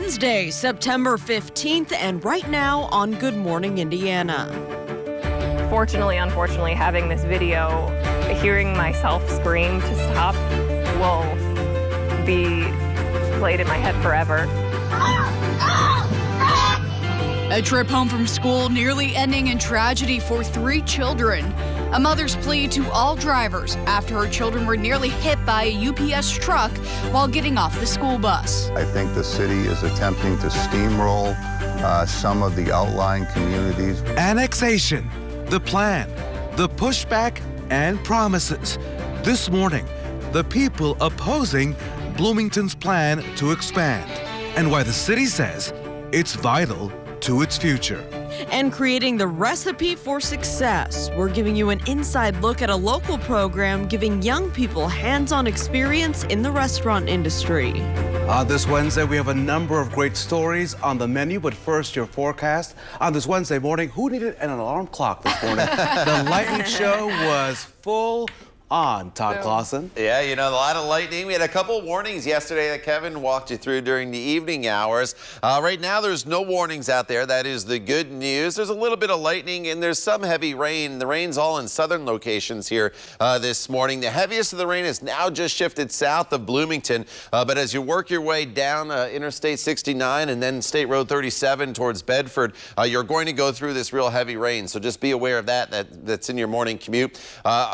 Wednesday, September 15th, and right now on Good Morning Indiana. Fortunately, unfortunately, having this video, hearing myself scream to stop will be played in my head forever. A trip home from school nearly ending in tragedy for 3 children. A mother's plea to all drivers after her children were nearly hit by a UPS truck while getting off the school bus. I think the city is attempting to steamroll some of the outlying communities. Annexation, the plan, the pushback, and promises. This morning, the people opposing Bloomington's plan to expand, and why the city says it's vital to its future. And creating the recipe for success. We're giving you an inside look at a local program giving young people hands-on experience in the restaurant industry. This Wednesday, we have a number of great stories on the menu, but first, your forecast. On this Wednesday morning, who needed an alarm clock this morning? The lightning show was full on. Todd Clausen. Yeah, you know, a lot of lightning. We had a couple warnings yesterday that Kevin walked you through during the evening hours. Right now, there's no warnings out there. That is the good news. There's a little bit of lightning and there's some heavy rain. The rain's all in southern locations here this morning. The heaviest of the rain is now just shifted south of Bloomington. But as you work your way down Interstate 69 and then State Road 37 towards Bedford, you're going to go through this real heavy rain. So just be aware of that's in your morning commute.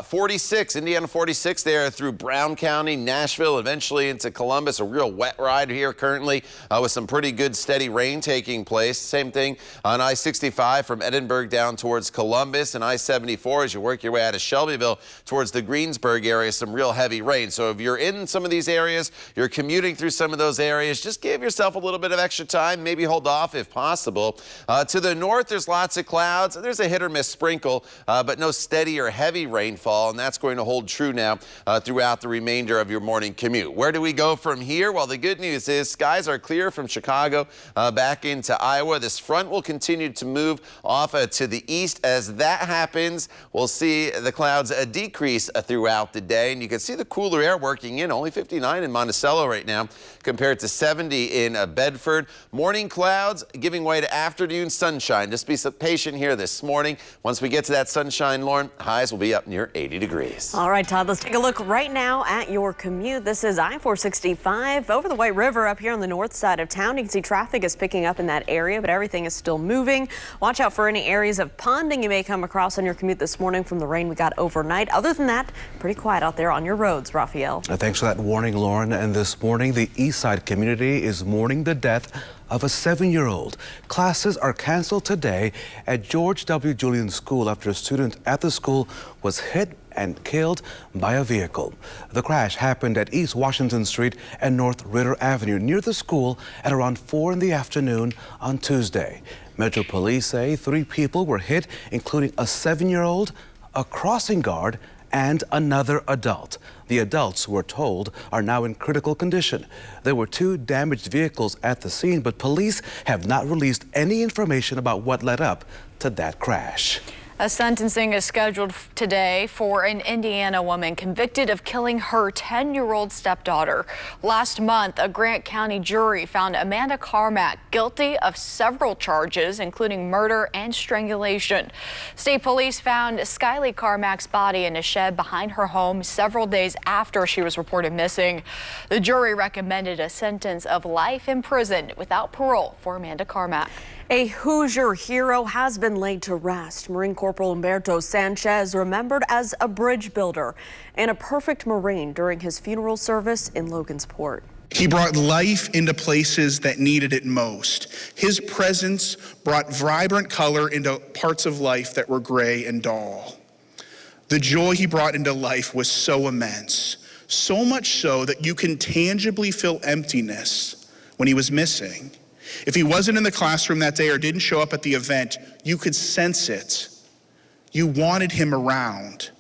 46, Indiana 46 there through Brown County, Nashville, eventually into Columbus. A real wet ride here currently with some pretty good steady rain taking place. Same thing on I-65 from Edinburgh down towards Columbus, and I-74 as you work your way out of Shelbyville towards the Greensburg area, some real heavy rain. So if you're in some of these areas, you're commuting through some of those areas, just give yourself a little bit of extra time, maybe hold off if possible. To the north, there's lots of clouds. There's a hit or miss sprinkle, but no steady or heavy rainfall, and that's going to hold true now throughout the remainder of your morning commute. Where do we go from here? Well, the good news is skies are clear from Chicago back into Iowa. This front will continue to move off to the east. As that happens, we'll see the clouds decrease throughout the day, and you can see the cooler air working in. Only 59 in Monticello right now compared to 70 in Bedford. Morning clouds giving way to afternoon sunshine. Just be patient here this morning. Once we get to that sunshine, Lauren, highs will be up near 80 degrees. All right, Todd, let's take a look right now at your commute. This is I-465 over the White River up here on the north side of town. You can see traffic is picking up in that area, but everything is still moving. Watch out for any areas of ponding you may come across on your commute this morning from the rain we got overnight. Other than that, pretty quiet out there on your roads. Raphael. Thanks for that warning, Lauren. And this morning, the East Side community is mourning the death of a 7-year-old. Classes are canceled today at George W. Julian School after a student at the school was hit and killed by a vehicle. The crash happened at East Washington Street and North Ritter Avenue near the school at around 4 in the afternoon on Tuesday. Metro Police say 3 people were hit, including a 7-year-old, a crossing guard, and another adult. The adults, we're told, are now in critical condition. There were 2 damaged vehicles at the scene, but police have not released any information about what led up to that crash. A sentencing is scheduled today for an Indiana woman convicted of killing her 10-year-old stepdaughter. Last month, a Grant County jury found Amanda Carmack guilty of several charges, including murder and strangulation. State police found Skylee Carmack's body in a shed behind her home several days after she was reported missing. The jury recommended a sentence of life in prison without parole for Amanda Carmack. A Hoosier hero has been laid to rest. Marine Corporal Humberto Sanchez, remembered as a bridge builder and a perfect Marine during his funeral service in Logansport. He brought life into places that needed it most. His presence brought vibrant color into parts of life that were gray and dull. The joy he brought into life was so immense, so much so that you can tangibly feel emptiness when he was missing. If he wasn't in the classroom that day or didn't show up at the event, you could sense it. You wanted him around,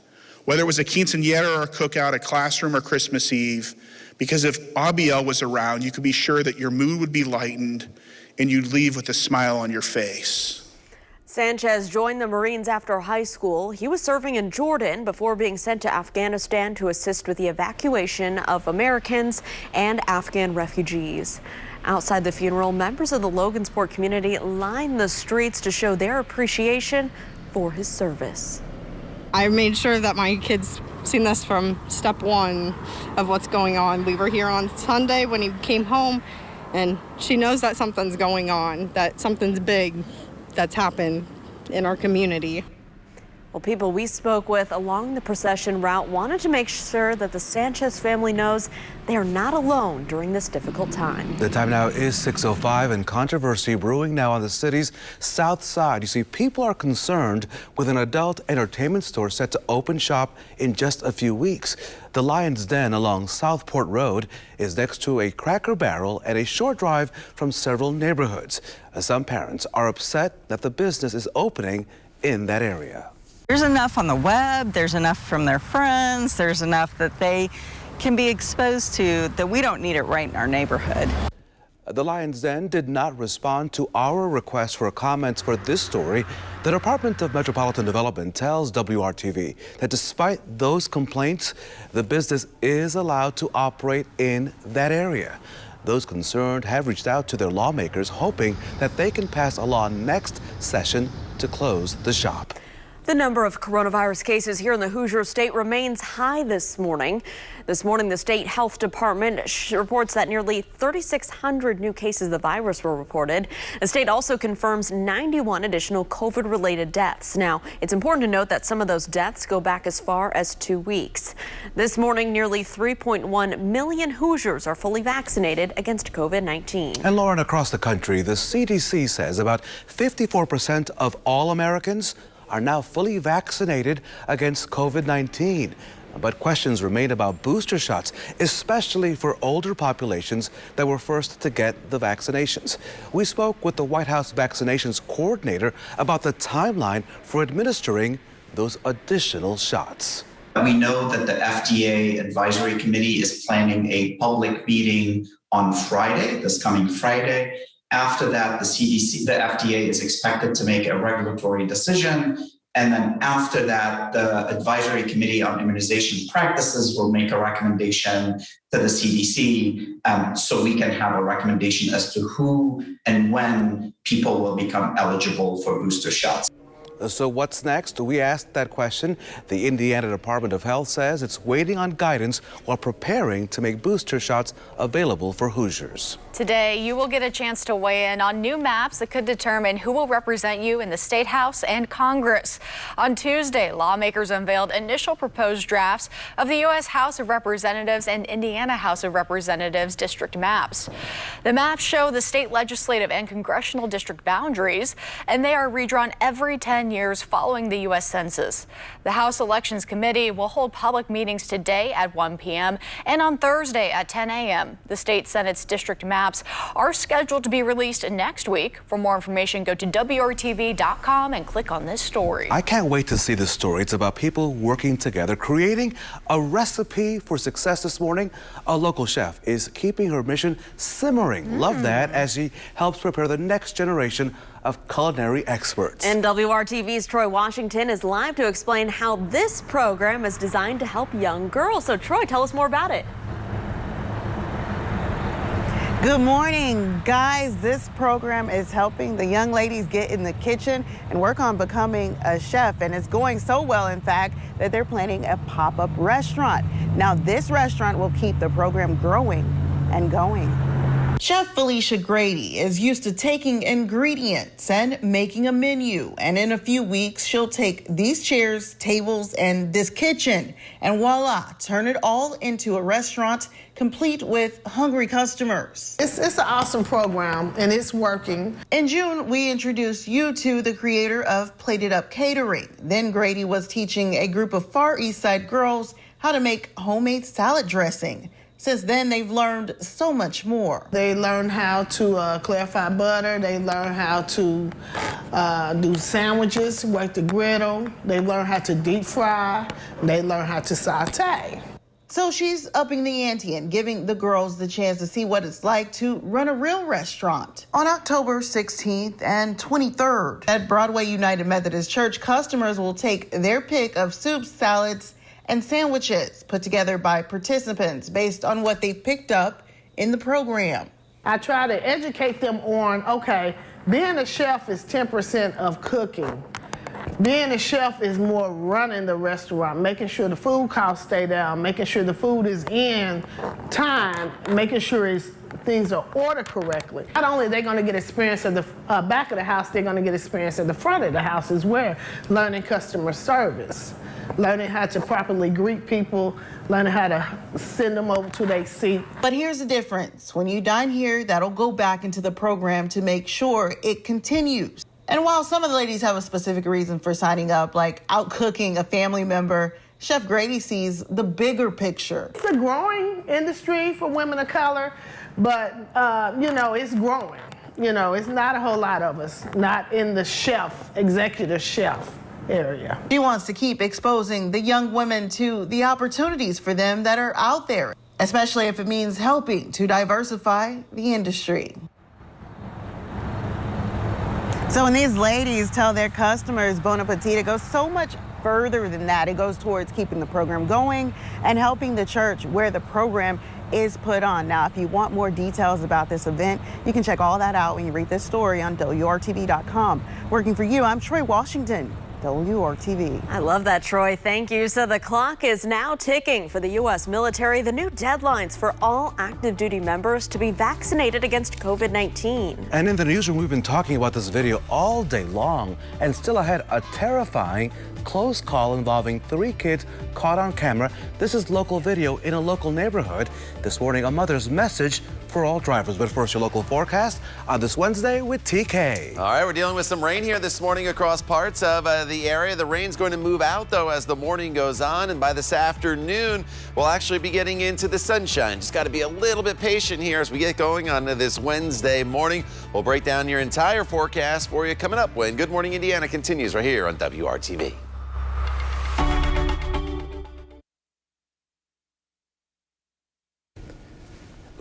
whether it was a quinceañera or a cookout, a classroom or Christmas Eve, because if Abiel was around, you could be sure that your mood would be lightened and you'd leave with a smile on your face. Sanchez joined the Marines after high school. He was serving in Jordan before being sent to Afghanistan to assist with the evacuation of Americans and Afghan refugees. Outside the funeral, members of the Logansport community lined the streets to show their appreciation for his service. I made sure that my kids seen this from step one of what's going on. We were here on Sunday when he came home, and she knows that something's going on, that something's big that's happened in our community. Well, people we spoke with along the procession route wanted to make sure that the Sanchez family knows they are not alone during this difficult time. The time now is 6:05 and controversy brewing now on the city's south side. You see, people are concerned with an adult entertainment store set to open shop in just a few weeks. The Lion's Den along Southport Road is next to a Cracker Barrel and a short drive from several neighborhoods. Some parents are upset that the business is opening in that area. There's enough on the web, there's enough from their friends, there's enough that they can be exposed to that we don't need it right in our neighborhood. The Lion's Den did not respond to our request for comments for this story. The Department of Metropolitan Development tells WRTV that despite those complaints, the business is allowed to operate in that area. Those concerned have reached out to their lawmakers, hoping that they can pass a law next session to close the shop. The number of coronavirus cases here in the Hoosier State remains high this morning. This morning, the state health department reports that nearly 3,600 new cases of the virus were reported. The state also confirms 91 additional COVID-related deaths. Now, it's important to note that some of those deaths go back as far as 2 weeks. This morning, nearly 3.1 million Hoosiers are fully vaccinated against COVID-19. And Lauren, across the country, the CDC says about 54% of all Americans are now fully vaccinated against COVID-19. But questions remain about booster shots, especially for older populations that were first to get the vaccinations. We spoke with the White House vaccinations coordinator about the timeline for administering those additional shots. We know that the FDA Advisory Committee is planning a public meeting on Friday, this coming Friday. After that, the FDA is expected to make a regulatory decision. And then after that, the Advisory Committee on Immunization Practices will make a recommendation to the CDC so we can have a recommendation as to who and when people will become eligible for booster shots. So what's next? We asked that question. The Indiana Department of Health says it's waiting on guidance while preparing to make booster shots available for Hoosiers. Today, you will get a chance to weigh in on new maps that could determine who will represent you in the State House and Congress. On Tuesday, lawmakers unveiled initial proposed drafts of the U.S. House of Representatives and Indiana House of Representatives district maps. The maps show the state legislative and congressional district boundaries, and they are redrawn every 10 years following the U.S. Census. The House Elections Committee will hold public meetings today at 1 p.m. and on Thursday at 10 a.m. The state Senate's district maps are scheduled to be released next week. For more information, go to WRTV.com and click on this story. I can't wait to see this story. It's about people working together, creating a recipe for success this morning. A local chef is keeping her mission simmering. Love that, as she helps prepare the next generation of culinary experts. And WRTV's Troy Washington is live to explain how this program is designed to help young girls. So Troy, tell us more about it. Good morning, guys. This program is helping the young ladies get in the kitchen and work on becoming a chef. And it's going so well, in fact, that they're planning a pop-up restaurant. Now, this restaurant will keep the program growing and going. Chef Felicia Grady is used to taking ingredients and making a menu. And in a few weeks, she'll take these chairs, tables, and this kitchen, and voila, turn it all into a restaurant complete with hungry customers. It's an awesome program, and it's working. In June, we introduced you to the creator of Plated Up Catering. Then Grady was teaching a group of Far East Side girls how to make homemade salad dressing. Since then, they've learned so much more. They learn how to clarify butter. They learn how to do sandwiches, work the griddle. They learn how to deep fry. They learn how to saute. So she's upping the ante and giving the girls the chance to see what it's like to run a real restaurant. On October 16th and 23rd at Broadway United Methodist Church, customers will take their pick of soups, salads, and sandwiches put together by participants based on what they picked up in the program. I try to educate them on, okay, being a chef is 10% of cooking. Being a chef is more running the restaurant, making sure the food costs stay down, making sure the food is in time, making sure things are ordered correctly. Not only are they going to get experience at the back of the house, they're going to get experience at the front of the house as well, learning customer service, learning how to properly greet people, learning how to send them over to their seat. But here's the difference. When you dine here, that'll go back into the program to make sure it continues. And while some of the ladies have a specific reason for signing up, like out cooking a family member, Chef Grady sees the bigger picture. It's a growing industry for women of color, but, it's growing. It's not a whole lot of us, not in the executive chef area. She wants to keep exposing the young women to the opportunities for them that are out there, especially if it means helping to diversify the industry. So when these ladies tell their customers Bon Appetit, it goes so much further than that. It goes towards keeping the program going and helping the church where the program is put on. Now, if you want more details about this event, you can check all that out when you read this story on WRTV.com. Working for you, I'm Troy Washington, WRTV. I love that, Troy. Thank you. So the clock is now ticking for the U.S. military. The new deadlines for all active duty members to be vaccinated against COVID-19. And in the newsroom, we've been talking about this video all day long, and still ahead, a terrifying close call involving 3 kids caught on camera. This is local video in a local neighborhood. This morning, a mother's message for all drivers. But first, your local forecast on this Wednesday with TK. All right, we're dealing with some rain here this morning across parts of the area. The rain's going to move out, though, as the morning goes on. And by this afternoon, we'll actually be getting into the sunshine. Just got to be a little bit patient here as we get going on this Wednesday morning. We'll break down your entire forecast for you coming up when Good Morning Indiana continues right here on WRTV.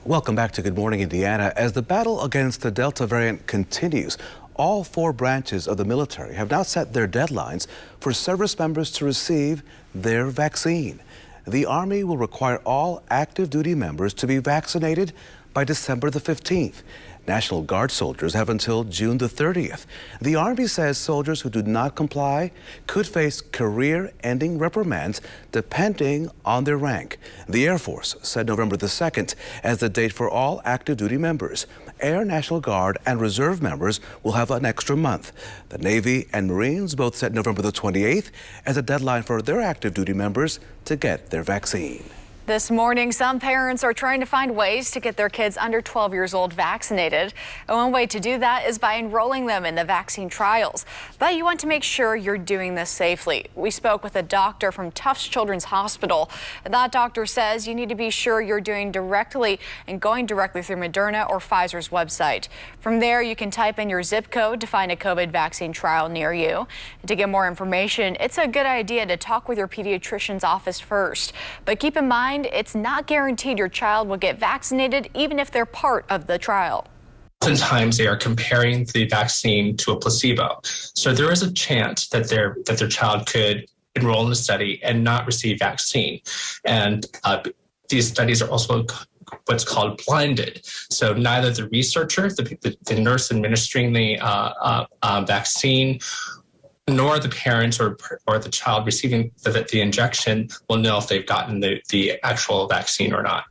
Welcome back to Good Morning Indiana. As the battle against the Delta variant continues, all 4 branches of the military have now set their deadlines for service members to receive their vaccine. The Army will require all active duty members to be vaccinated by December the 15th. National Guard soldiers have until June the 30th. The Army says soldiers who do not comply could face career-ending reprimands depending on their rank. The Air Force set November the 2nd as the date for all active duty members. Air, National Guard, and Reserve members will have an extra month. The Navy and Marines both set November the 28th as a deadline for their active duty members to get their vaccine. This morning, some parents are trying to find ways to get their kids under 12 years old vaccinated. And one way to do that is by enrolling them in the vaccine trials. But you want to make sure you're doing this safely. We spoke with a doctor from Tufts Children's Hospital. And that doctor says you need to be sure you're going directly through Moderna or Pfizer's website. From there, you can type in your zip code to find a COVID vaccine trial near you. And to get more information, it's a good idea to talk with your pediatrician's office first. But keep in mind, it's not guaranteed your child will get vaccinated even if they're part of the trial. Oftentimes they are comparing the vaccine to a placebo. So there is a chance that their child could enroll in the study and not receive vaccine. And these studies are also what's called blinded. So neither the researcher, the nurse administering the vaccine, nor the parents or the child receiving the injection will know if they've gotten the actual vaccine or not.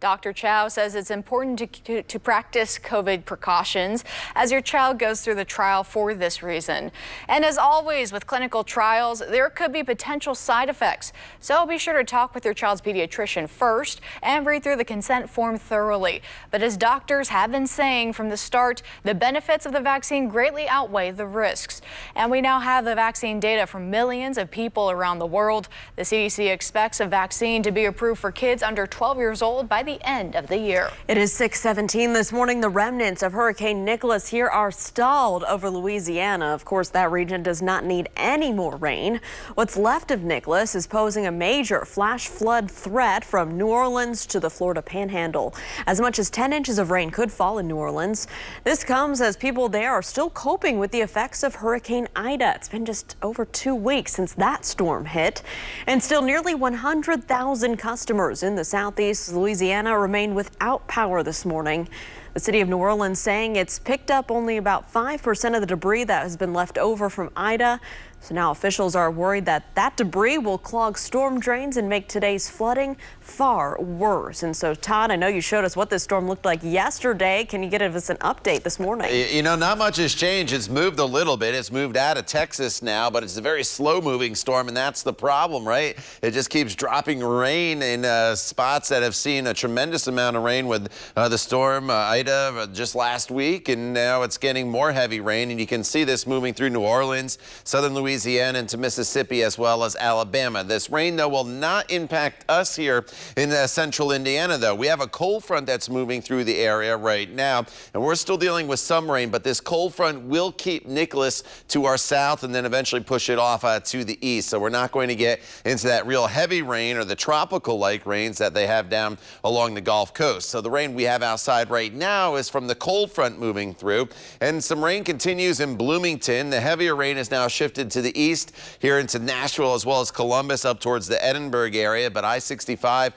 Dr. Chow says it's important to practice COVID precautions as your child goes through the trial for this reason. And as always with clinical trials, there could be potential side effects. So be sure to talk with your child's pediatrician first and read through the consent form thoroughly. But as doctors have been saying from the start, the benefits of the vaccine greatly outweigh the risks. And we now have the vaccine data from millions of people around the world. The CDC expects a vaccine to be approved for kids under 12 years old by the the end of the year. It is 6:17 this morning. The remnants of Hurricane Nicholas here are stalled over Louisiana. Of course, that region does not need any more rain. What's left of Nicholas is posing a major flash flood threat from New Orleans to the Florida Panhandle. As much as 10 inches of rain could fall in New Orleans. This comes as people there are still coping with the effects of Hurricane Ida. It's been just over 2 weeks since that storm hit, and still nearly 100,000 customers in the southeast Louisiana remain without power this morning. The city of New Orleans saying it's picked up only about 5% of the debris that has been left over from Ida. So now officials are worried that that debris will clog storm drains and make today's flooding far worse. And so, Todd, I know you showed us what this storm looked like yesterday. Can you give us an update this morning? You know, not much has changed. It's moved a little bit. It's moved out of Texas now, but it's a very slow-moving storm, and that's the problem, right? It just keeps dropping rain in spots that have seen a tremendous amount of rain with the storm Ida just last week, and now it's getting more heavy rain, and you can see this moving through New Orleans, southern Louisiana into Mississippi, as well as Alabama. This rain, though, will not impact us here in central Indiana, though. We have a cold front that's moving through the area right now, and we're still dealing with some rain, but this cold front will keep Nicholas to our south and then eventually push it off to the east. So we're not going to get into that real heavy rain or the tropical-like rains that they have down along the Gulf Coast. So the rain we have outside right now is from the cold front moving through, and some rain continues in Bloomington. The heavier rain is now shifted to the east here into Nashville as well as Columbus up towards the Edinburgh area, but I-65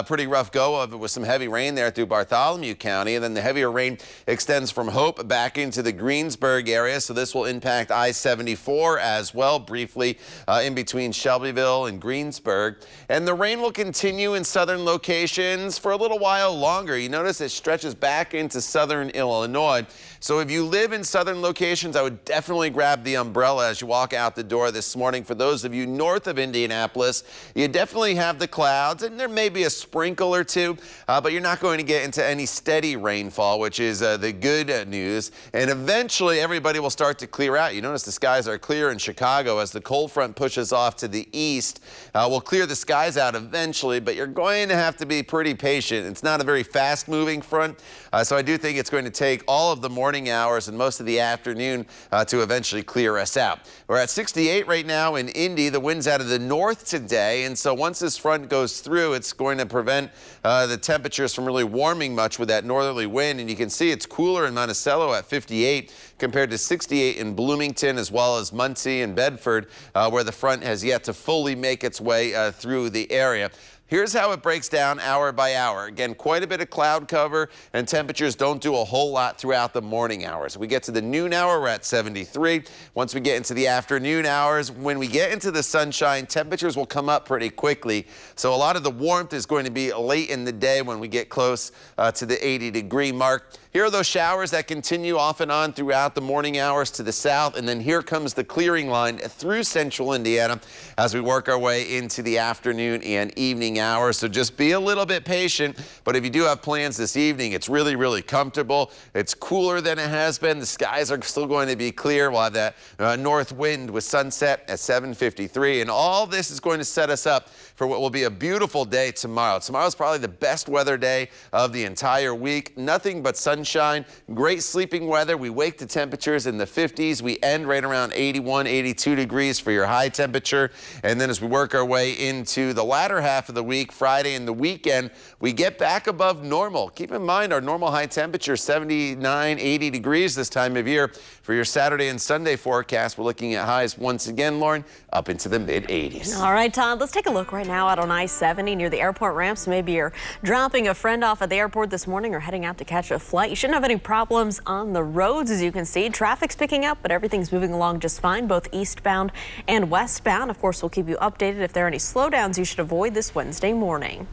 pretty rough go of it with some heavy rain there through Bartholomew County, and then the heavier rain extends from Hope back into the Greensburg area, so this will impact I-74 as well briefly in between Shelbyville and Greensburg. And the rain will continue in southern locations for a little while longer. You notice it stretches back into southern Illinois. So if you live in southern locations, I would definitely grab the umbrella as you walk out the door this morning. For those of you north of Indianapolis, you definitely have the clouds, and there may be a sprinkle or two, but you're not going to get into any steady rainfall, which is the good news. And eventually, everybody will start to clear out. You notice the skies are clear in Chicago as the cold front pushes off to the east. We'll clear the skies out eventually, but you're going to have to be pretty patient. It's not a very fast-moving front, so I do think it's going to take all of the morning hours and most of the afternoon to eventually clear us out. We're at 68 right now in Indy. The wind's out of the north today, and so once this front goes through, it's going to prevent the temperatures from really warming much with that northerly wind. And you can see it's cooler in Monticello at 58 compared to 68 in Bloomington, as well as Muncie and Bedford, where the front has yet to fully make its way through the area. Here's how it breaks down hour by hour. Again, quite a bit of cloud cover, and temperatures don't do a whole lot throughout the morning hours. We get to the noon hour, we're at 73. Once we get into the afternoon hours, when we get into the sunshine, temperatures will come up pretty quickly. So a lot of the warmth is going to be late in the day when we get close to the 80-degree mark. Here are those showers that continue off and on throughout the morning hours to the south, and then here comes the clearing line through central Indiana as we work our way into the afternoon and evening hours. So just be a little bit patient, but if you do have plans this evening, it's really, really comfortable. It's cooler than it has been. The skies are still going to be clear. We'll have that north wind with sunset at 7:53, and all this is going to set us up for what will be a beautiful day tomorrow. Tomorrow's probably the best weather day of the entire week. Nothing but sunshine, great sleeping weather. We wake to temperatures in the 50s. We end right around 81, 82 degrees for your high temperature. And then as we work our way into the latter half of the week, Friday and the weekend, we get back above normal. Keep in mind our normal high temperature, 79, 80 degrees this time of year. For your Saturday and Sunday forecast, we're looking at highs once again, Lauren, up into the mid-80s. All right, Todd, let's take a look right now out on I-70 near the airport ramps. Maybe you're dropping a friend off at the airport this morning or heading out to catch a flight. You shouldn't have any problems on the roads. As you can see, traffic's picking up, but everything's moving along just fine, both eastbound and westbound. Of course, we'll keep you updated if there are any slowdowns you should avoid this Wednesday morning.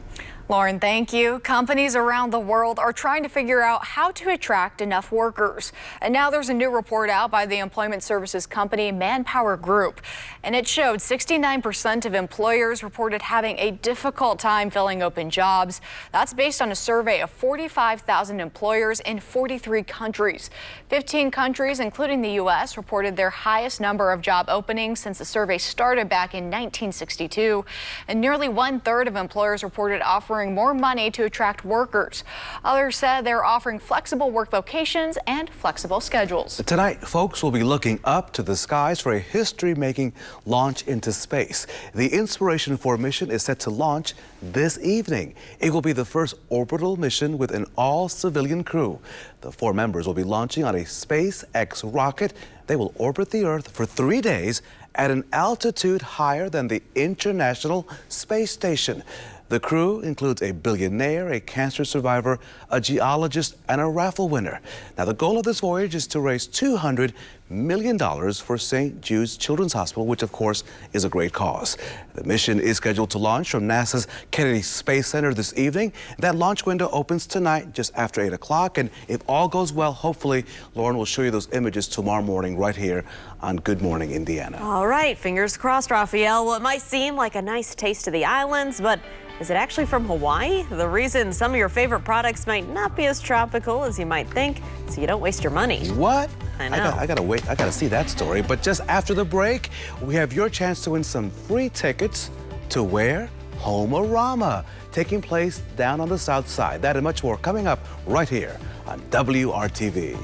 Lauren, thank you. Companies around the world are trying to figure out how to attract enough workers. And now there's a new report out by the employment services company Manpower Group. And it showed 69% of employers reported having a difficult time filling open jobs. That's based on a survey of 45,000 employers in 43 countries. 15 countries, including the U.S., reported their highest number of job openings since the survey started back in 1962. And nearly 1/3 of employers reported offering offering more money to attract workers. Others said they're offering flexible work locations and flexible schedules. Tonight, folks will be looking up to the skies for a history-making launch into space. The Inspiration 4 mission is set to launch this evening. It will be the first orbital mission with an all-civilian crew. The 4 members will be launching on a SpaceX rocket. They will orbit the Earth for 3 days at an altitude higher than the International Space Station. The crew includes a billionaire, a cancer survivor, a geologist, and a raffle winner. Now, the goal of this voyage is to raise $200 million for St. Jude's Children's Hospital, which, of course, is a great cause. The mission is scheduled to launch from NASA's Kennedy Space Center this evening. That launch window opens tonight just after 8 o'clock. And if all goes well, hopefully, Lauren will show you those images tomorrow morning right here on Good Morning Indiana. All right, fingers crossed, Raphael. Well, it might seem like a nice taste of the islands, but is it actually from Hawaii? The reason some of your favorite products might not be as tropical as you might think, so you don't waste your money. What? I know. I gotta see that story. But just after the break, we have your chance to win some free tickets to where? Home-a-Rama, taking place down on the south side. That and much more coming up right here on WRTV.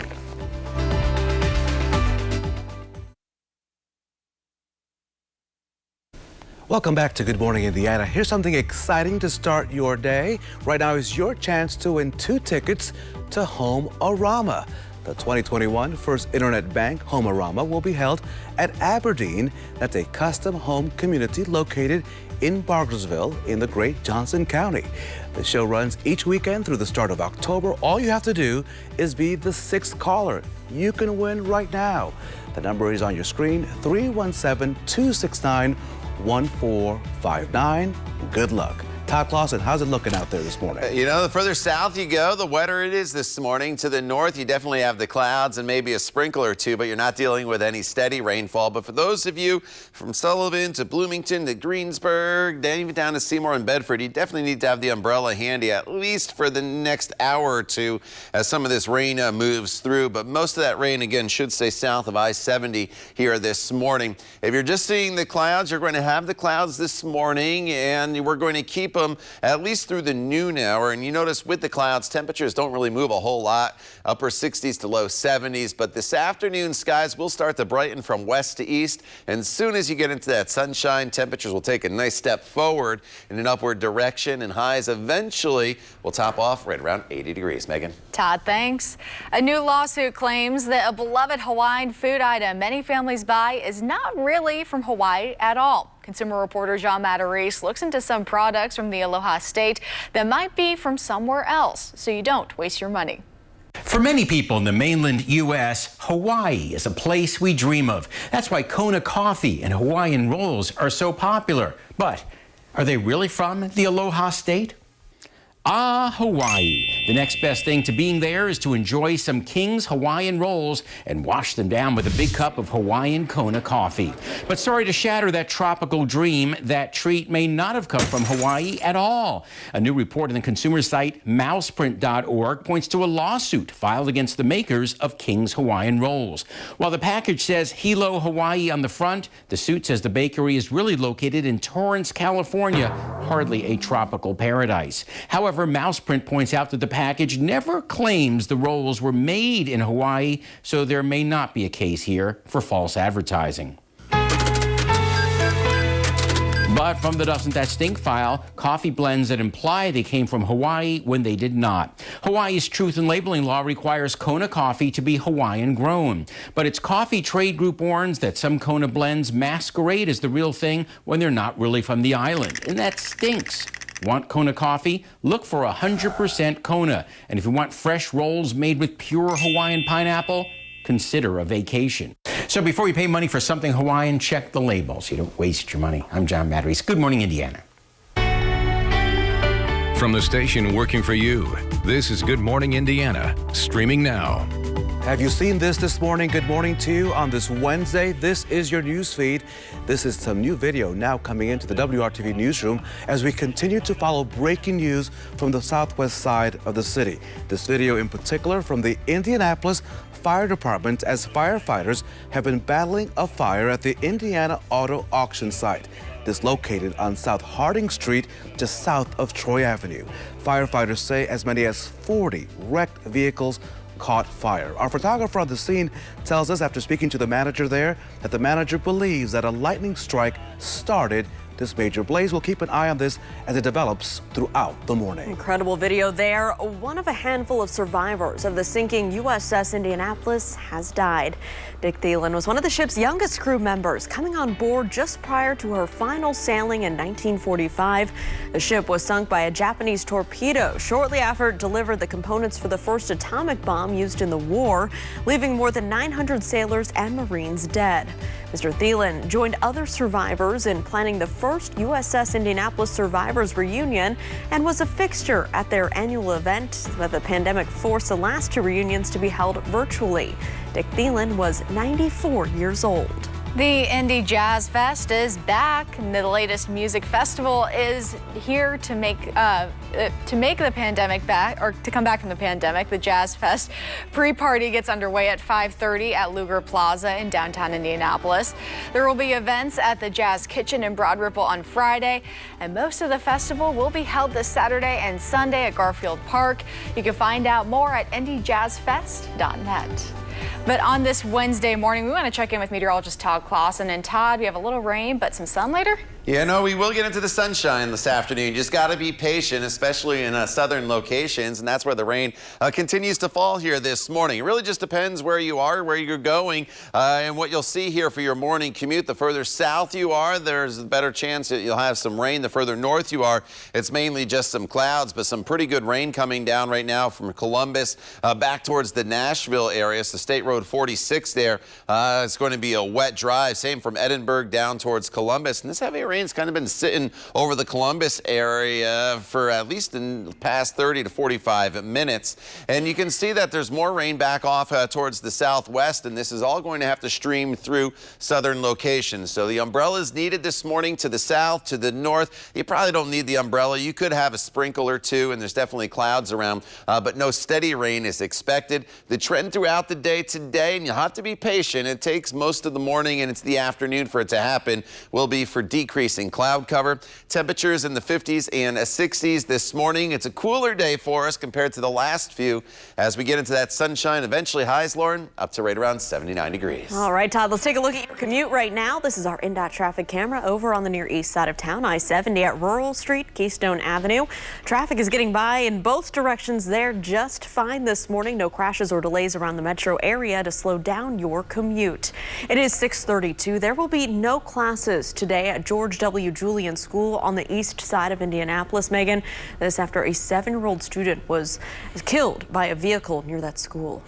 Welcome back to Good Morning Indiana. Here's something exciting to start your day. Right now is your chance to win 2 tickets to Home-a-Rama. The 2021 First Internet Bank Home-a-Rama will be held at Aberdeen. That's a custom home community located in Bargersville in the great Johnson County. The show runs each weekend through the start of October. All you have to do is be the 6th caller. You can win right now. The number is on your screen, 317-269-1459. Good luck. Todd Clausen, how's it looking out there this morning? You know, the further south you go, the wetter it is this morning. To the north, you definitely have the clouds and maybe a sprinkle or two, but you're not dealing with any steady rainfall. But for those of you from Sullivan to Bloomington to Greensburg, then even down to Seymour and Bedford, you definitely need to have the umbrella handy, at least for the next hour or two as some of this rain moves through. But most of that rain, again, should stay south of I-70 here this morning. If you're just seeing the clouds, you're going to have the clouds this morning, and we're going to keep them at least through the noon hour. And you notice with the clouds, temperatures don't really move a whole lot, upper 60s to low 70s. But this afternoon, skies will start to brighten from west to east. And as soon as you get into that sunshine, temperatures will take a nice step forward in an upward direction, and highs eventually will top off right around 80 degrees. Megan. Todd, thanks. A new lawsuit claims that a beloved Hawaiian food item many families buy is not really from Hawaii at all. Consumer reporter John Matarese looks into some products from the Aloha State that might be from somewhere else, so you don't waste your money. For many people in the mainland U.S., Hawaii is a place we dream of. That's why Kona coffee and Hawaiian rolls are so popular. But are they really from the Aloha State? Ah, Hawaii. The next best thing to being there is to enjoy some King's Hawaiian rolls and wash them down with a big cup of Hawaiian Kona coffee. But sorry to shatter that tropical dream, that treat may not have come from Hawaii at all. A new report on the consumer site mouseprint.org points to a lawsuit filed against the makers of King's Hawaiian rolls. While the package says Hilo, Hawaii on the front, the suit says the bakery is really located in Torrance, California, hardly a tropical paradise. However, Mouseprint points out that the package never claims the rolls were made in Hawaii, so there may not be a case here for false advertising. But from the Doesn't That Stink file, coffee blends that imply they came from Hawaii when they did not. Hawaii's truth in labeling law requires Kona coffee to be Hawaiian grown. But its coffee trade group warns that some Kona blends masquerade as the real thing when they're not really from the island. And that stinks. Want Kona coffee? Look for 100% Kona. And if you want fresh rolls made with pure Hawaiian pineapple, consider a vacation. So before you pay money for something Hawaiian, check the labels. You don't waste your money. I'm John Matarese. Good Morning, Indiana. From the station working for you, this is Good Morning Indiana, streaming now. Have you seen this morning? Good morning to you on this Wednesday. This is your news feed. This is some new video now coming into the WRTV newsroom as we continue to follow breaking news from the southwest side of the city. This video in particular from the Indianapolis Fire Department as firefighters have been battling a fire at the Indiana Auto Auction site. This located on South Harding Street, just south of Troy Avenue. Firefighters say as many as 40 wrecked vehicles caught fire. Our photographer on the scene tells us after speaking to the manager there that the manager believes that a lightning strike started this major blaze. We'll keep an eye on this as it develops throughout the morning. Incredible video there. One of a handful of survivors of the sinking USS Indianapolis has died. Dick Thielen was one of the ship's youngest crew members, coming on board just prior to her final sailing in 1945. The ship was sunk by a Japanese torpedo shortly after it delivered the components for the first atomic bomb used in the war, leaving more than 900 sailors and Marines dead. Mr. Thielen joined other survivors in planning the first USS Indianapolis Survivors Reunion and was a fixture at their annual event, but the pandemic forced the last two reunions to be held virtually. Dick Thielen was 94 years old. The Indy Jazz Fest is back, and the latest music festival is here to make the pandemic back, or to come back from the pandemic. The Jazz Fest pre-party gets underway at 5:30 at Luger Plaza in downtown Indianapolis. There will be events at the Jazz Kitchen in Broad Ripple on Friday, and most of the festival will be held this Saturday and Sunday at Garfield Park. You can find out more at indyjazzfest.net. But on this Wednesday morning, we want to check in with meteorologist Todd Clausen. And Todd, we have a little rain, but some sun later? Yeah, no, we will get into the sunshine this afternoon. You just got to be patient, especially in southern locations, and that's where the rain continues to fall here this morning. It really just depends where you are, where you're going, and what you'll see here for your morning commute. The further south you are, there's a better chance that you'll have some rain. The further north you are, it's mainly just some clouds, but some pretty good rain coming down right now from Columbus back towards the Nashville area. So State Road 46 there, it's going to be a wet drive. Same from Edinburgh down towards Columbus, and this heavy rain it's kind of been sitting over the Columbus area for at least in the past 30 to 45 minutes. And you can see that there's more rain back off towards the southwest, and this is all going to have to stream through southern locations. So the umbrella is needed this morning to the south, to the north. You probably don't need the umbrella. You could have a sprinkle or two, and there's definitely clouds around, but no steady rain is expected. The trend throughout the day today, and you'll have to be patient. It takes most of the morning and it's the afternoon for it to happen, will be for decreasing cloud cover. Temperatures in the 50s and 60s this morning. It's a cooler day for us compared to the last few as we get into that sunshine. Eventually highs, Lauren, up to right around 79 degrees. All right, Todd, let's take a look at your commute right now. This is our INDOT traffic camera over on the near east side of town, I-70 at Rural Street, Keystone Avenue. Traffic is getting by in both directions there just fine this morning. No crashes or delays around the metro area to slow down your commute. It is 6:32. There will be no classes today at George W. Julian School on the east side of Indianapolis. Megan, this after a 7-year-old student was killed by a vehicle near that school.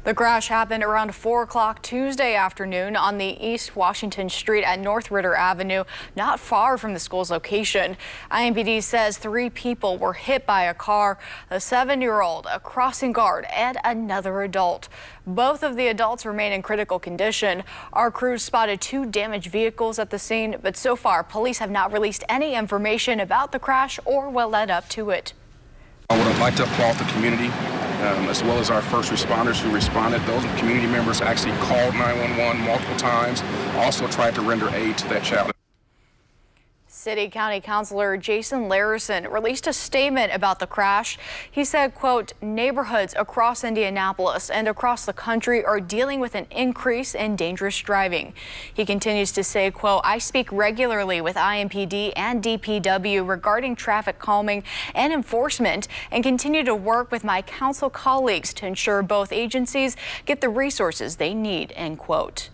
The crash happened around 4 o'clock Tuesday afternoon on the East Washington Street at North Ritter Avenue, not far from the school's location. IMPD says 3 people were hit by a car, a 7-year-old, a crossing guard, and another adult. Both of the adults remain in critical condition. Our crews spotted 2 damaged vehicles at the scene, but so far police have not released any information about the crash or what led up to it. I would like to applaud the community, as well as our first responders who responded. Those community members actually called 911 multiple times, also tried to render aid to that child. City County Councilor Jason Larison released a statement about the crash. He said, quote, neighborhoods across Indianapolis and across the country are dealing with an increase in dangerous driving. He continues to say, quote, I speak regularly with IMPD and DPW regarding traffic calming and enforcement and continue to work with my council colleagues to ensure both agencies get the resources they need, end quote.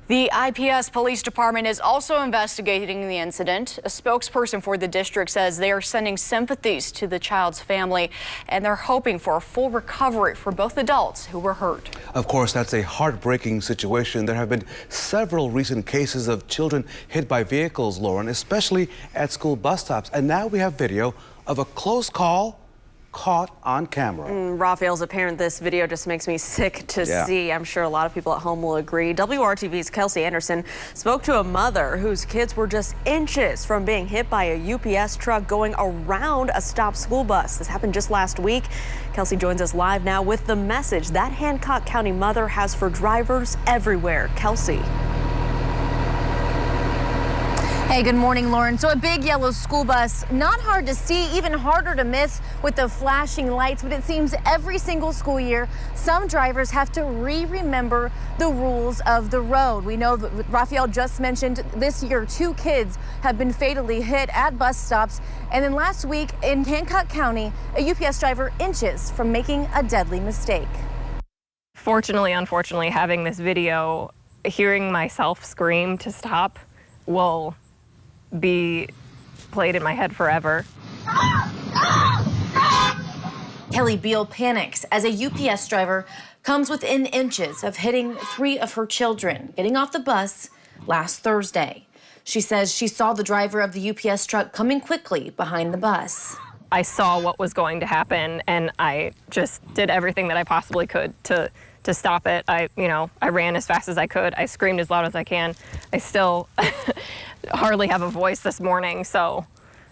The IPS Police Department is also investigating the incident. A spokesperson for the district says they are sending sympathies to the child's family, and they're hoping for a full recovery for both adults who were hurt. Of course, that's a heartbreaking situation. There have been several recent cases of children hit by vehicles, Lauren, especially at school bus stops. And now we have video of a close call caught on camera. Raphael's a parent. This video just makes me sick to see. I'm sure a lot of people at home will agree. WRTV's Kelsey Anderson spoke to a mother whose kids were just inches from being hit by a UPS truck going around a stopped school bus. This happened just last week. Kelsey joins us live now with the message that Hancock County mother has for drivers everywhere. Kelsey. Hey, good morning, Lauren. So a big yellow school bus, not hard to see, even harder to miss with the flashing lights, but it seems every single school year, some drivers have to remember the rules of the road. We know that Raphael just mentioned this year, 2 kids have been fatally hit at bus stops. And then last week in Hancock County, a UPS driver inches from making a deadly mistake. Fortunately, unfortunately, having this video, hearing myself scream to stop will be played in my head forever. Kelly Beal panics as a UPS driver comes within inches of hitting 3 of her children getting off the bus last Thursday. She says she saw the driver of the UPS truck coming quickly behind the bus. I saw what was going to happen, and I just did everything that I possibly could to stop it. I ran as fast as I could. I screamed as loud as I can. I still hardly have a voice this morning, so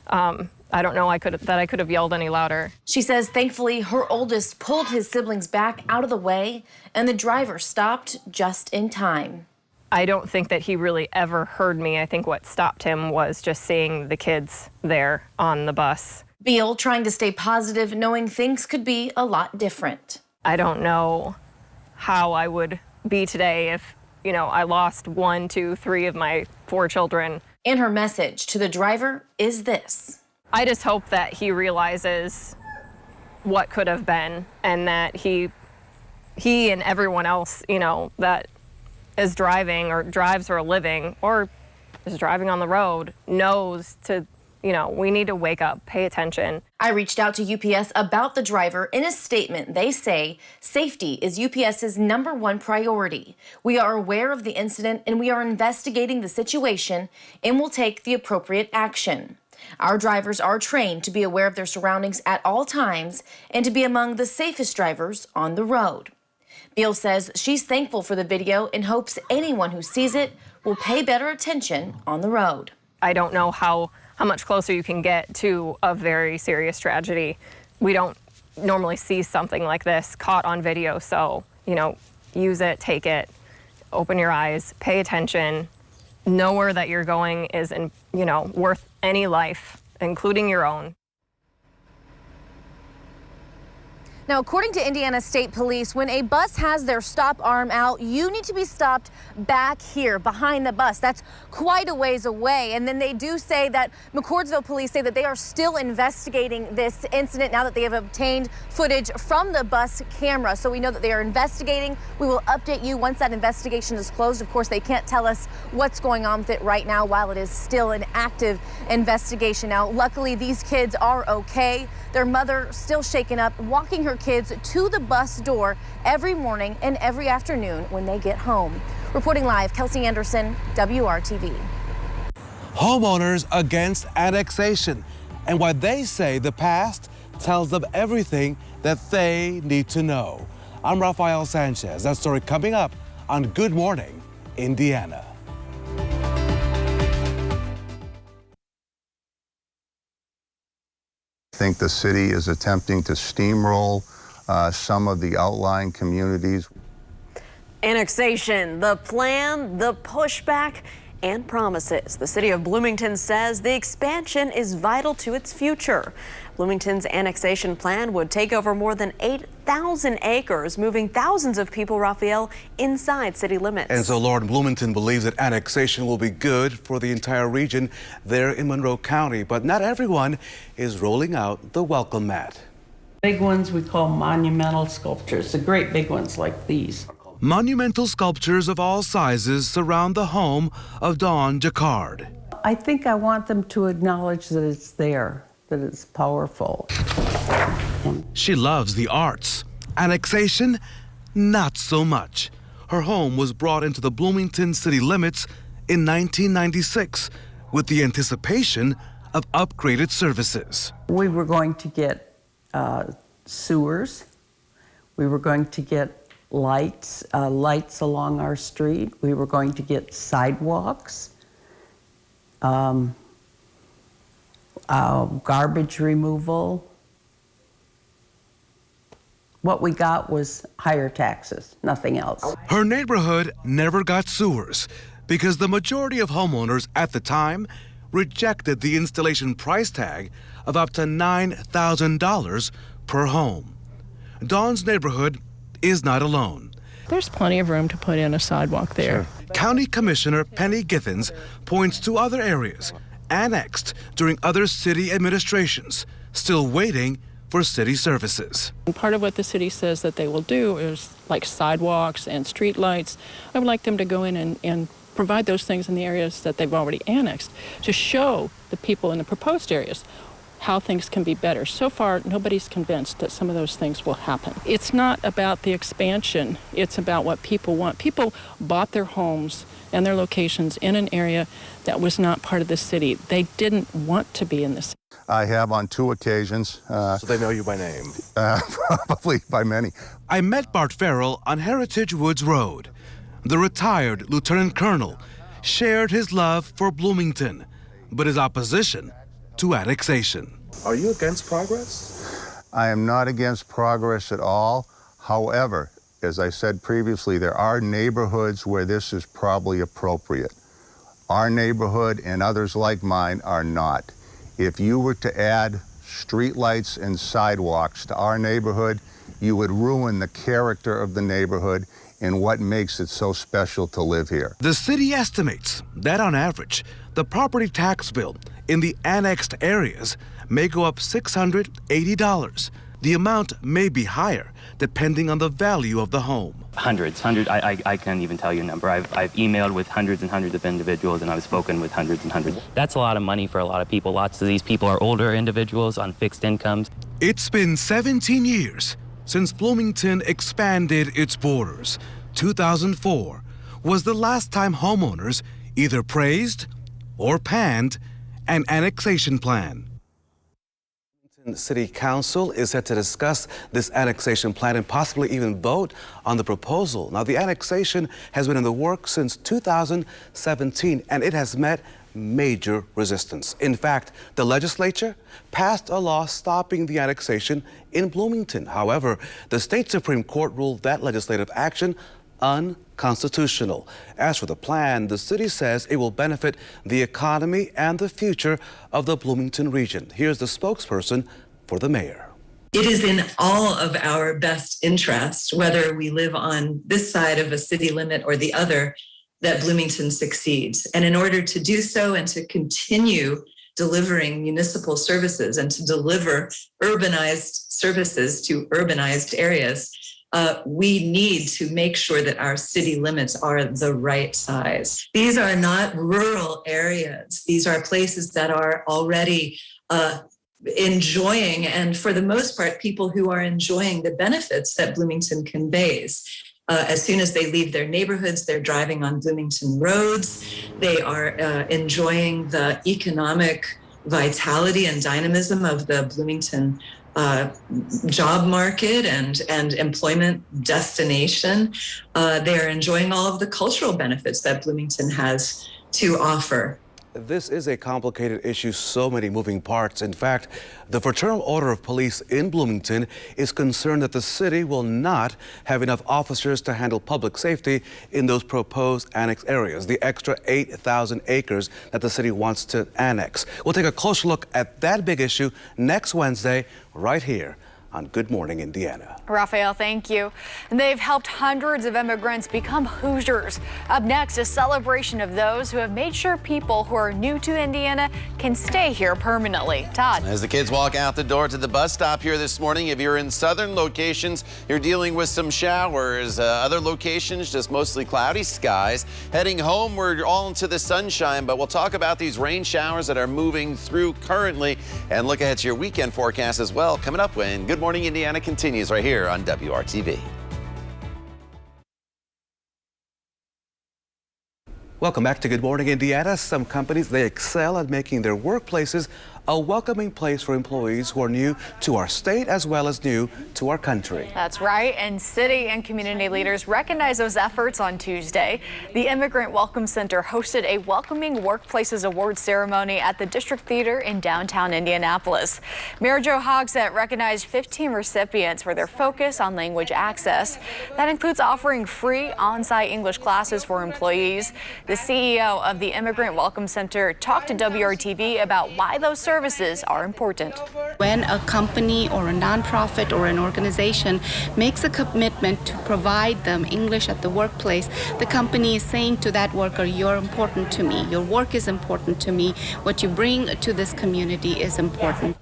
I don't know that I could have yelled any louder. She says thankfully her oldest pulled his siblings back out of the way, and the driver stopped just in time. I don't think that he really ever heard me. I think what stopped him was just seeing the kids there on the bus. Beal trying to stay positive, knowing things could be a lot different. I don't know how I would be today if, I lost 1, 2, 3 of my 4 children. And her message to the driver is this. I just hope that he realizes what could have been, and that he and everyone else, that is driving or drives for a living or is driving on the road knows to, we need to wake up, pay attention. I reached out to UPS about the driver. In a statement, they say safety is UPS's #1 priority. We are aware of the incident and we are investigating the situation and will take the appropriate action. Our drivers are trained to be aware of their surroundings at all times and to be among the safest drivers on the road. Beal says she's thankful for the video and hopes anyone who sees it will pay better attention on the road. I don't know how much closer you can get to a very serious tragedy. We don't normally see something like this caught on video, so, use it, take it, open your eyes, pay attention, know where that you're going is, worth any life, including your own. Now, according to Indiana State Police, when a bus has their stop arm out, you need to be stopped back here behind the bus. That's quite a ways away. And then they do say that McCordsville police say that they are still investigating this incident now that they have obtained footage from the bus camera. So we know that they are investigating. We will update you once that investigation is closed. Of course, they can't tell us what's going on with it right now while it is still an active investigation. Now, luckily, these kids are okay. Their mother still shaken up, walking her kids to the bus door every morning and every afternoon when they get home. Reporting live, Kelsey Anderson, WRTV. Homeowners against annexation, and why they say the past tells them everything that they need to know. I'm Rafael Sanchez. That story coming up on Good Morning, Indiana. I think the city is attempting to steamroll some of the outlying communities. Annexation, the plan, the pushback, and promises. The city of Bloomington says the expansion is vital to its future. Bloomington's annexation plan would take over more than 8,000 acres, moving thousands of people, Raphael, inside city limits. And so Lauren, Bloomington believes that annexation will be good for the entire region there in Monroe County, but not everyone is rolling out the welcome mat. Big ones we call monumental sculptures, the great big ones like these. Monumental sculptures of all sizes surround the home of Dawn Jacquard. I think I want them to acknowledge that it's there, that it's powerful. She loves the arts. Annexation, not so much. Her home was brought into the Bloomington city limits in 1996 with the anticipation of upgraded services. We were going to get sewers. We were going to get lights along our street. We were going to get sidewalks, garbage removal. What we got was higher taxes, nothing else. Her neighborhood never got sewers because the majority of homeowners at the time rejected the installation price tag of up to $9,000 per home. Dawn's neighborhood is not alone. There's plenty of room to put in a sidewalk there. County Commissioner Penny Githens points to other areas annexed during other city administrations, still waiting for city services. And part of what the city says that they will do is like sidewalks and street lights. I would like them to go in and provide those things in the areas that they've already annexed to show the people in the proposed areas how things can be better. So far, nobody's convinced that some of those things will happen. It's not about the expansion, it's about what people want. People bought their homes and their locations in an area that was not part of the city. They didn't want to be in the city. I have on 2 occasions. So they know you by name? Probably by many. I met Bart Farrell on Heritage Woods Road. The retired lieutenant colonel shared his love for Bloomington, but his opposition to annexation. Are you against progress? I am not against progress at all. However, as I said previously, there are neighborhoods where this is probably appropriate. Our neighborhood and others like mine are not. If you were to add streetlights and sidewalks to our neighborhood, you would ruin the character of the neighborhood and what makes it so special to live here. The city estimates that on average, the property tax bill in the annexed areas may go up $680. The amount may be higher depending on the value of the home. Hundreds. I can't even tell you a number. I've emailed with hundreds and hundreds of individuals, and I've spoken with hundreds and hundreds. That's a lot of money for a lot of people. Lots of these people are older individuals on fixed incomes. It's been 17 years since Bloomington expanded its borders. 2004 was the last time homeowners either praised or panned an annexation plan. City Council is set to discuss this annexation plan and possibly even vote on the proposal. Now, the annexation has been in the works since 2017, and it has met major resistance. In fact, the legislature passed a law stopping the annexation in Bloomington. However, the state Supreme Court ruled that legislative action unconstitutional. As for the plan, the city says it will benefit the economy and the future of the Bloomington region. Here's the spokesperson for the mayor. It is in all of our best interest, whether we live on this side of a city limit or the other, that Bloomington succeeds. And in order to do so and to continue delivering municipal services and to deliver urbanized services to urbanized areas, we need to make sure that our city limits are the right size. These are not rural areas. These are places that are already enjoying, and for the most part, people who are enjoying the benefits that Bloomington conveys. As soon as they leave their neighborhoods, they're driving on Bloomington roads. They are enjoying the economic vitality and dynamism of the Bloomington job market and employment destination. They are enjoying all of the cultural benefits that Bloomington has to offer. This is a complicated issue, so many moving parts. In fact, the Fraternal Order of Police in Bloomington is concerned that the city will not have enough officers to handle public safety in those proposed annex areas, the extra 8,000 acres that the city wants to annex. We'll take a closer look at that big issue next Wednesday, right here on Good Morning Indiana. Raphael, thank you. And they've helped hundreds of immigrants become Hoosiers. Up next, a celebration of those who have made sure people who are new to Indiana can stay here permanently. Todd. As the kids walk out the door to the bus stop here this morning, if you're in southern locations, you're dealing with some showers. Other locations, just mostly cloudy skies. Heading home, we're all into the sunshine, but we'll talk about these rain showers that are moving through currently and look ahead to your weekend forecast as well. Coming up when Good Morning Indiana continues right here on WRTV. Welcome back to Good Morning Indiana. Some companies, they excel at making their workplaces a welcoming place for employees who are new to our state as well as new to our country. That's right, and city and community leaders recognize those efforts on Tuesday. The Immigrant Welcome Center hosted a Welcoming Workplaces Awards ceremony at the District Theater in downtown Indianapolis. Mayor Joe Hogsett recognized 15 recipients for their focus on language access. That includes offering free on-site English classes for employees. The CEO of the Immigrant Welcome Center talked to WRTV about why those services are important. When a company or a nonprofit or an organization makes a commitment to provide them English at the workplace, the company is saying to that worker, you're important to me, your work is important to me, what you bring to this community is important.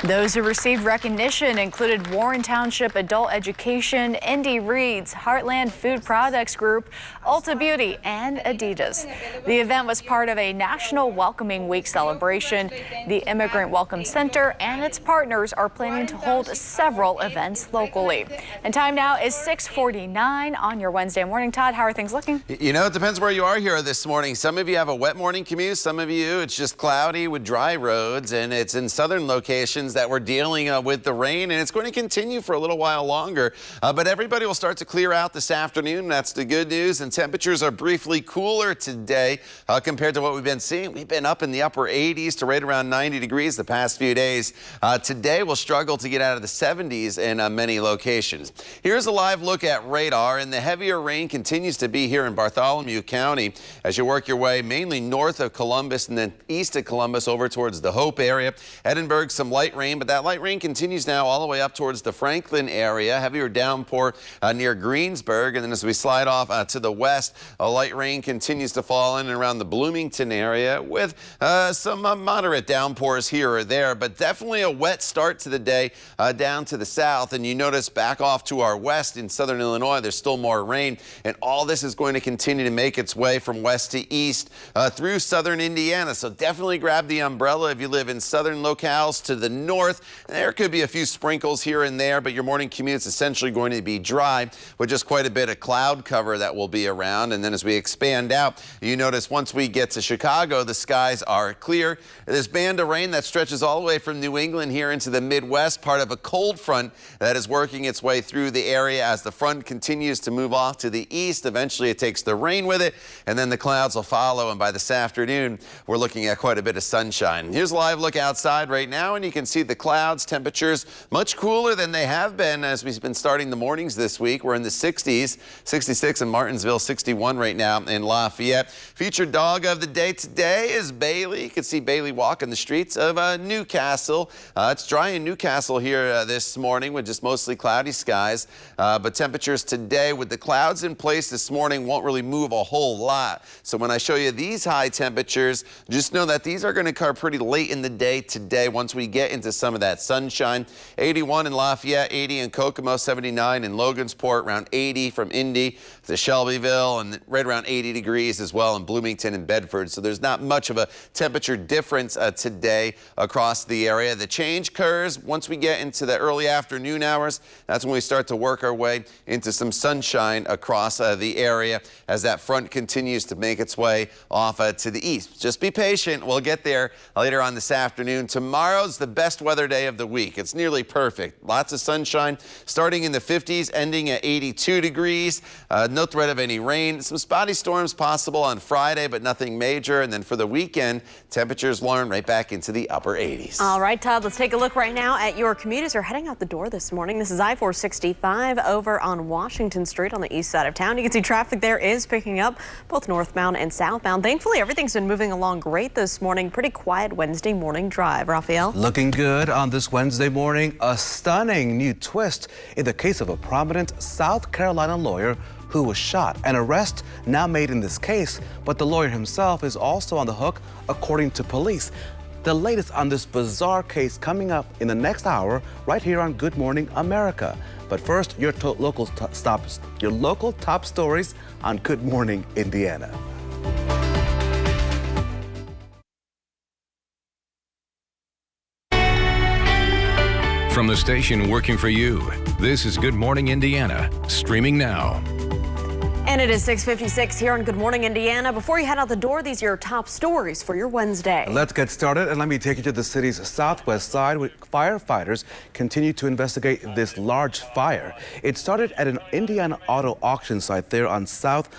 Those who received recognition included Warren Township Adult Education, Indy Reads, Heartland Food Products Group, Ulta Beauty, and Adidas. The event was part of a National Welcoming Week celebration. The Immigrant Welcome Center and its partners are planning to hold several events locally. And time now is 6:49 on your Wednesday morning. Todd, how are things looking? You know, it depends where you are here this morning. Some of you have a wet morning commute. Some of you, it's just cloudy with dry roads, and it's in southern locations that we're dealing with the rain, and it's going to continue for a little while longer. But everybody will start to clear out this afternoon. That's the good news, and temperatures are briefly cooler today compared to what we've been seeing. We've been up in the upper 80s to right around 90 degrees the past few days. Today we'll struggle to get out of the 70s in many locations. Here's a live look at radar, and the heavier rain continues to be here in Bartholomew County as you work your way mainly north of Columbus and then east of Columbus over towards the Hope area. Edinburgh, some light rain, but that light rain continues now all the way up towards the Franklin area. Heavier downpour near Greensburg, and then as we slide off to the west, a light rain continues to fall in and around the Bloomington area with some moderate downpours here or there, but definitely a wet start to the day down to the south. And you notice back off to our west in southern Illinois, there's still more rain, and all this is going to continue to make its way from west to east through southern Indiana. So definitely grab the umbrella if you live in southern locales. To the north, there could be a few sprinkles here and there, but your morning commute is essentially going to be dry with just quite a bit of cloud cover that will be around. And then as we expand out, you notice once we get to Chicago, the skies are clear. This band of rain that stretches all the way from New England here into the Midwest, part of a cold front that is working its way through the area as the front continues to move off to the east. Eventually it takes the rain with it, and then the clouds will follow. And by this afternoon, we're looking at quite a bit of sunshine. Here's a live look outside right now, and you can see the clouds. Temperatures much cooler than they have been as we've been starting the mornings this week. We're in the 60s, 66 in Martinsville, 61 right now in Lafayette. Featured dog of the day today is Bailey. You can see Bailey walking the streets of Newcastle. It's dry in Newcastle here this morning with just mostly cloudy skies. But temperatures today with the clouds in place this morning won't really move a whole lot. So when I show you these high temperatures, just know that these are going to occur pretty late in the day today once we get into some of that sunshine. 81 in Lafayette, 80 in Kokomo, 79 in Logansport, around 80 from Indy to Shelbyville, and right around 80 degrees as well in Bloomington and Bedford. So there's not much of a temperature difference today across the area. The change occurs once we get into the early afternoon hours. That's when we start to work our way into some sunshine across the area as that front continues to make its way off to the east. Just be patient. We'll get there later on this afternoon. Tomorrow's the best weather day of the week. It's nearly perfect. Lots of sunshine starting in the 50s, ending at 82 degrees. No threat of any rain. Some spotty storms possible on Friday, but nothing major. And then for the weekend, temperatures lowering right back into the upper 80s. All right, Todd, let's take a look right now at your commute as you're heading out the door this morning. This is I-465 over on Washington Street on the east side of town. You can see traffic there is picking up both northbound and southbound. Thankfully, everything's been moving along great this morning. Pretty quiet Wednesday morning drive. Raphael? Looking good on this Wednesday morning. A stunning new twist in the case of a prominent South Carolina lawyer who was shot. An arrest now made in this case, but the lawyer himself is also on the hook, according to police. The latest on this bizarre case coming up in the next hour right here on Good Morning America. But first, your local top stories on Good Morning Indiana. From the station working for you, this is Good Morning Indiana, streaming now. And it is 6:56 here on Good Morning Indiana. Before you head out the door, these are your top stories for your Wednesday. Let's get started, and let me take you to the city's southwest side, where firefighters continue to investigate this large fire. It started at an Indiana auto auction site there on South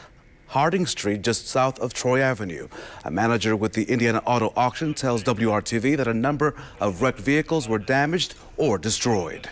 Harding Street, just south of Troy Avenue. A manager with the Indiana Auto Auction tells WRTV that a number of wrecked vehicles were damaged or destroyed.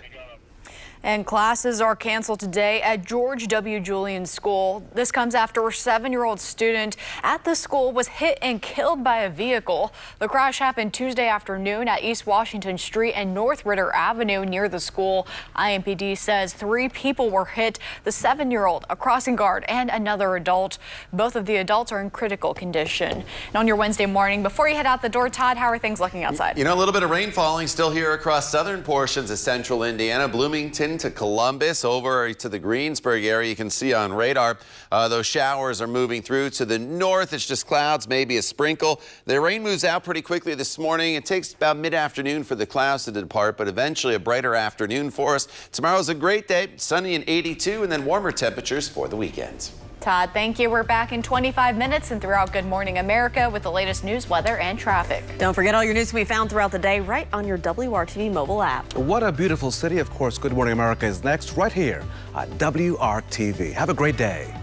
And classes are canceled today at George W. Julian School. This comes after a 7-year-old student at the school was hit and killed by a vehicle. The crash happened Tuesday afternoon at East Washington Street and North Ritter Avenue near the school. IMPD says 3 people were hit, the 7-year-old, a crossing guard, and another adult. Both of the adults are in critical condition. And on your Wednesday morning, before you head out the door, Todd, how are things looking outside? You know, a little bit of rain falling still here across southern portions of central Indiana, Bloomington to Columbus, over to the Greensburg area. You can see on radar those showers are moving through. To the north, it's just clouds, maybe a sprinkle. The rain moves out pretty quickly this morning. It takes about mid-afternoon for the clouds to depart, but eventually a brighter afternoon for us. Tomorrow's a great day, sunny and 82, and then warmer temperatures for the weekend. Todd, thank you. We're back in 25 minutes and throughout Good Morning America with the latest news, weather, and traffic. Don't forget all your news we found throughout the day right on your WRTV mobile app. What a beautiful city. Of course, Good Morning America is next right here on WRTV. Have a great day.